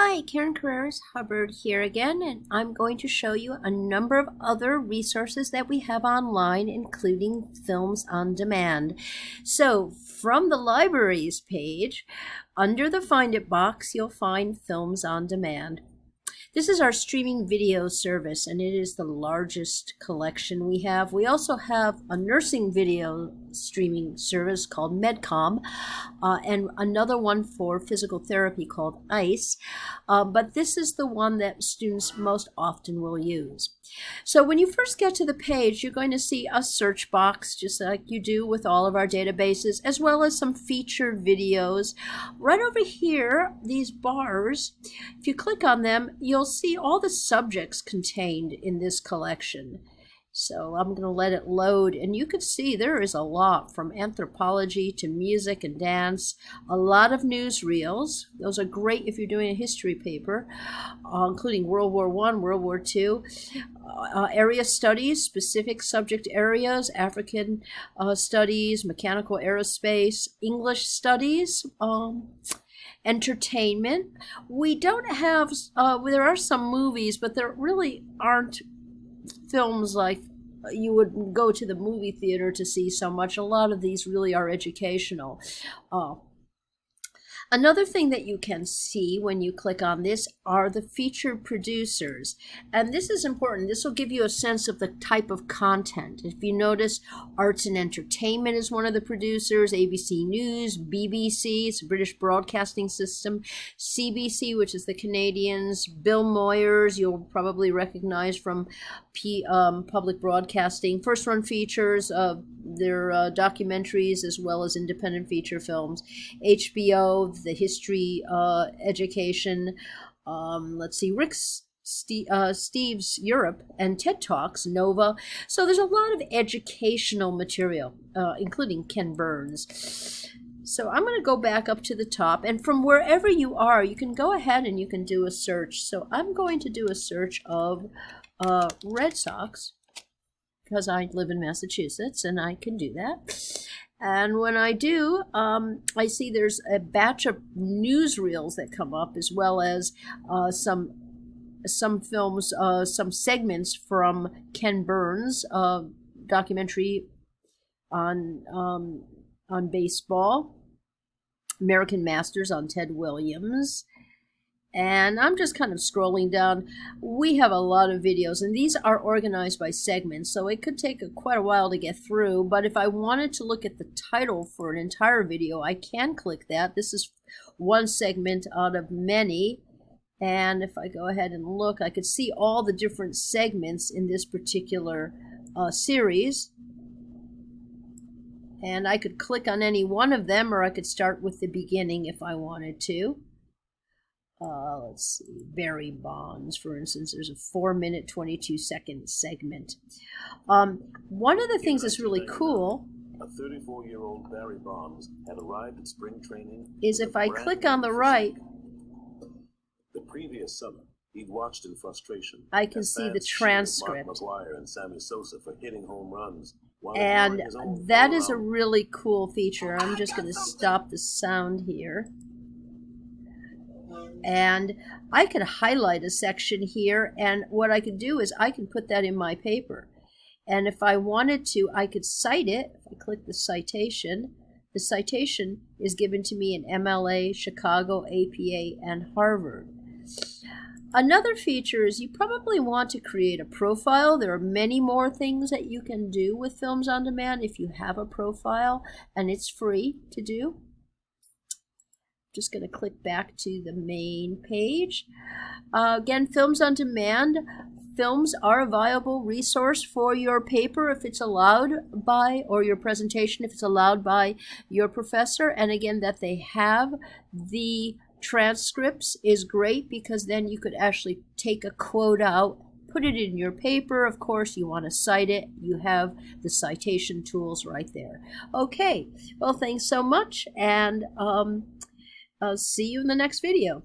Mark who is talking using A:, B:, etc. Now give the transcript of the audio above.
A: Hi, Karen Carreras Hubbard here again, and I'm going to show you a number of other resources that we have online, including films on demand. So, from the libraries page, under the Find It box, you'll find Films on Demand. This is our streaming video service, and it is the largest collection we have. We also have a nursing video streaming service called Medcom, and another one for physical therapy called ICE, but this is the one that students most often will use. So when you first get to the page, you're going to see a search box, just like you do with all of our databases, as well as some featured videos. Right over here, these bars, if you click on them, you'll see all the subjects contained in this collection. So I'm going to let it load, and you can see there is a lot, from anthropology to music and dance, a lot of newsreels. Those are great if you're doing a history paper, including World War I, World War II, area studies, specific subject areas, African studies, mechanical aerospace, English studies, entertainment. We don't have, there are some movies, but there really aren't films like you would go to the movie theater to see so much. A lot of these really are educational. Another thing that you can see when you click on this are the featured producers. And this is important. This will give you a sense of the type of content. If you notice, Arts and Entertainment is one of the producers, ABC News, BBC, it's a British Broadcasting System, CBC, which is the Canadians, Bill Moyers, you'll probably recognize from public broadcasting, First Run Features, their documentaries as well as independent feature films, HBO, the history education, let's see, Steve's Europe, and TED Talks, Nova. So there's a lot of educational material, including Ken Burns. So I'm going to go back up to the top, and from wherever you are, you can go ahead and you can do a search. So I'm going to do a search of Red Sox, because I live in Massachusetts and I can do that. And when I do, I see there's a batch of newsreels that come up, as well as some films, some segments from Ken Burns' documentary on baseball, American Masters on Ted Williams. And I'm just kind of scrolling down. We have a lot of videos, and these are organized by segments, so it could take quite a while to get through. But if I wanted to look at the title for an entire video, I can click that. This is one segment out of many. And if I go ahead and look, I could see all the different segments in this particular series. And I could click on any one of them, or I could start with the beginning if I wanted to. Let's see, Barry Bonds, for instance. There's a 4-minute, 22-second segment. One of the things that's really cool,
B: a 34-year-old Barry Bonds had arrived at spring training,
A: is if I click on the right,
B: the previous summer, he'd watched in frustration.
A: I can see the transcript.
B: Mark McGwire and Sammy Sosa for hitting home runs.
A: And that is a really cool feature. I'm just going to stop the sound here. And I could highlight a section here, and what I could do is I can put that in my paper. And if I wanted to, I could cite it. If I click the citation is given to me in MLA, Chicago, APA, and Harvard. Another feature is you probably want to create a profile. There are many more things that you can do with Films on Demand if you have a profile, and it's free to do. Just going to click back to the main page. Again, Films on Demand. Films are a viable resource for your paper if it's allowed by, or your presentation if it's allowed by your professor. And again, that they have the transcripts is great, because then you could actually take a quote out, put it in your paper. Of course, you want to cite it. You have the citation tools right there. Okay, well, thanks so much, and I'll see you in the next video.